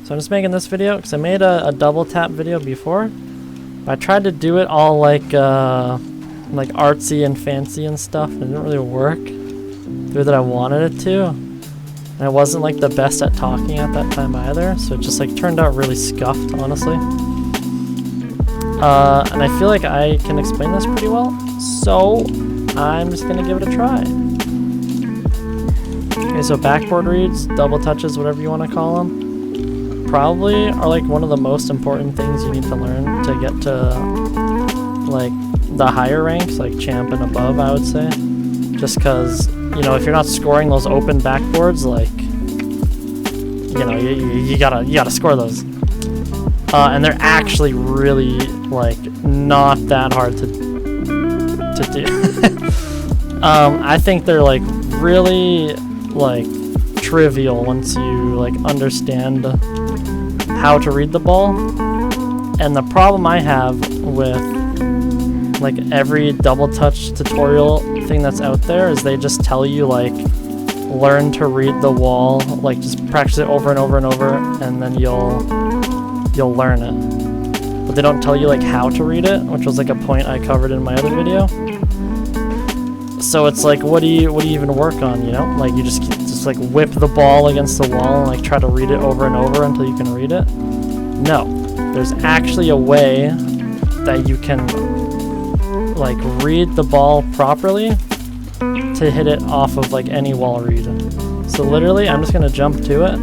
So I'm just making this video because I made a double tap video before. But I tried to do it all like artsy and fancy and stuff, and it didn't really work the way that I wanted it to. And I wasn't like the best at talking at that time either, so it just like turned out really scuffed, honestly. And I feel like I can explain this pretty well, so I'm just gonna give it a try. Okay, so backboard reads, double touches, whatever you want to call them, probably are like one of the most important things you need to learn to get to like the higher ranks, like champ and above, I would say. Just because, you know, if you're not scoring those open backboards, like, you know, you gotta score those. And they're actually really like not that hard to do. I think they're like really like trivial once you like understand how to read the ball. And the problem I have with like every double touch tutorial thing that's out there is they just tell you like learn to read the wall, like just practice it over and over and over, and then you'll learn it. But they don't tell you like how to read it, which was like a point I covered in my other video. So it's like, what do you even work on, you know? Like you just like whip the ball against the wall and like try to read it over and over until you can read it? No. There's actually a way that you can like read the ball properly to hit it off of like any wall read. So literally, I'm just gonna jump to it.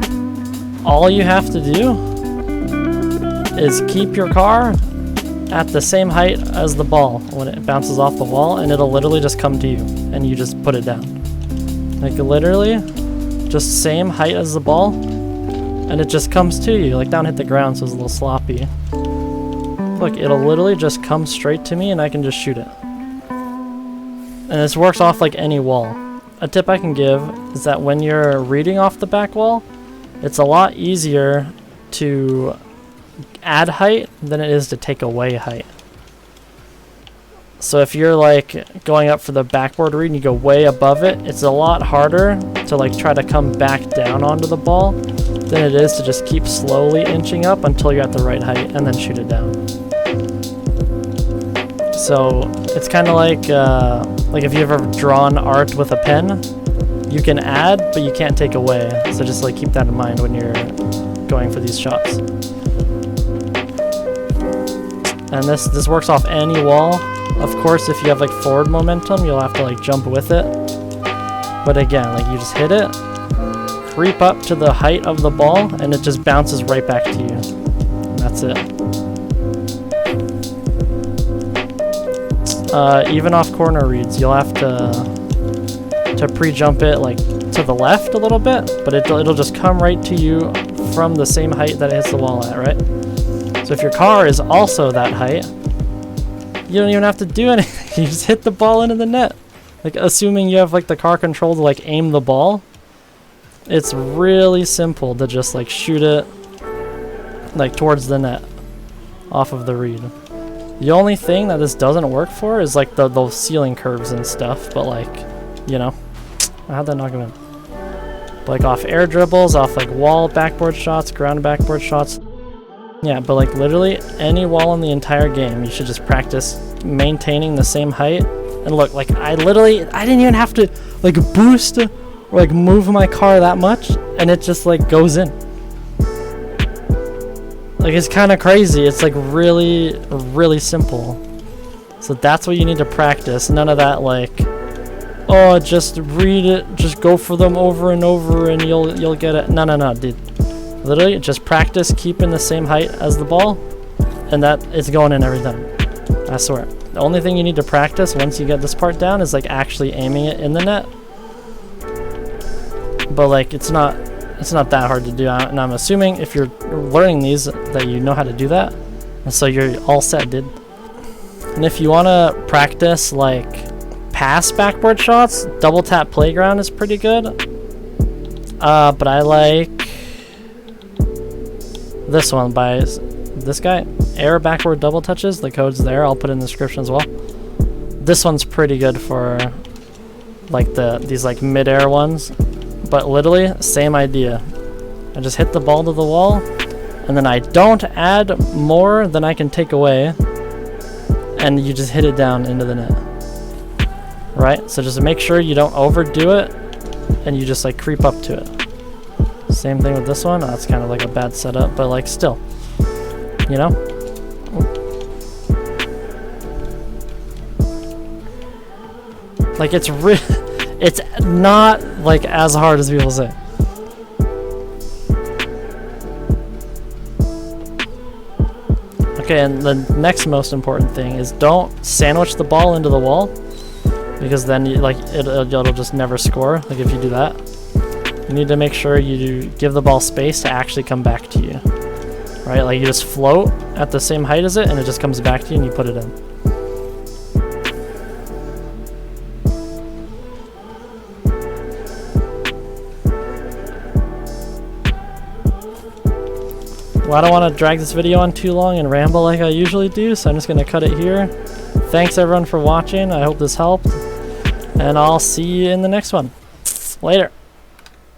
All you have to do is keep your car at the same height as the ball when it bounces off the wall, and it'll literally just come to you, and you just put it down. Like literally, just same height as the ball, and it just comes to you. Like down hit the ground, so it's a little sloppy. Look, it'll literally just come straight to me, and I can just shoot it. And this works off like any wall. A tip I can give is that when you're reading off the back wall, it's a lot easier to add height than it is to take away height. So if you're like going up for the backboard read and you go way above it, it's a lot harder to like try to come back down onto the ball than it is to just keep slowly inching up until you're at the right height and then shoot it down. So it's kind of like if you've ever drawn art with a pen, you can add, but you can't take away. So just like keep that in mind when you're going for these shots. And this works off any wall. Of course, if you have like forward momentum, you'll have to like jump with it. But again, like you just hit it, creep up to the height of the ball, and it just bounces right back to you. And that's it. Even off corner reads, you'll have to pre-jump it like to the left a little bit, but it'll just come right to you from the same height that it hits the wall at, right? So if your car is also that height, you don't even have to do anything. You just hit the ball into the net. Like assuming you have like the car control to like aim the ball, it's really simple to just like shoot it like towards the net off of the read. The only thing that this doesn't work for is like those ceiling curves and stuff, but like, you know, how'd that knock him in? Like off air dribbles, off like wall backboard shots, ground backboard shots. Yeah, but like literally any wall in the entire game, you should just practice maintaining the same height. And look, like I didn't even have to like boost or like move my car that much, and it just like goes in. Like it's kind of crazy. It's like really, really simple. So that's what you need to practice. None of that like, oh, just read it, just go for them over and over and you'll get it. No, dude. Literally, just practice keeping the same height as the ball, and that it's going in every time. I swear. The only thing you need to practice once you get this part down is like actually aiming it in the net. But like it's not that hard to do, and I'm assuming if you're learning these that you know how to do that, and so you're all set, dude. And if you want to practice like pass backboard shots, double tap playground is pretty good. But I like this one by this guy, air backboard double touches. The code's there, I'll put it in the description as well. This one's pretty good for like these like mid-air ones, but literally same idea. I just hit the ball to the wall, and then I don't add more than I can take away, and you just hit it down into the net. Right? So just make sure you don't overdo it, and you just like creep up to it. Same thing with this one. Oh, it's kind of like a bad setup, but like still, you know? Like it's it's not like as hard as people say. Okay, and the next most important thing is don't sandwich the ball into the wall, because then you, like it'll just never score. Like if you do that, you need to make sure you give the ball space to actually come back to you. Right? Like you just float at the same height as it, and it just comes back to you, and you put it in. Well, I don't want to drag this video on too long and ramble like I usually do, so I'm just going to cut it here. Thanks everyone for watching. I hope this helped, and I'll see you in the next one. Later.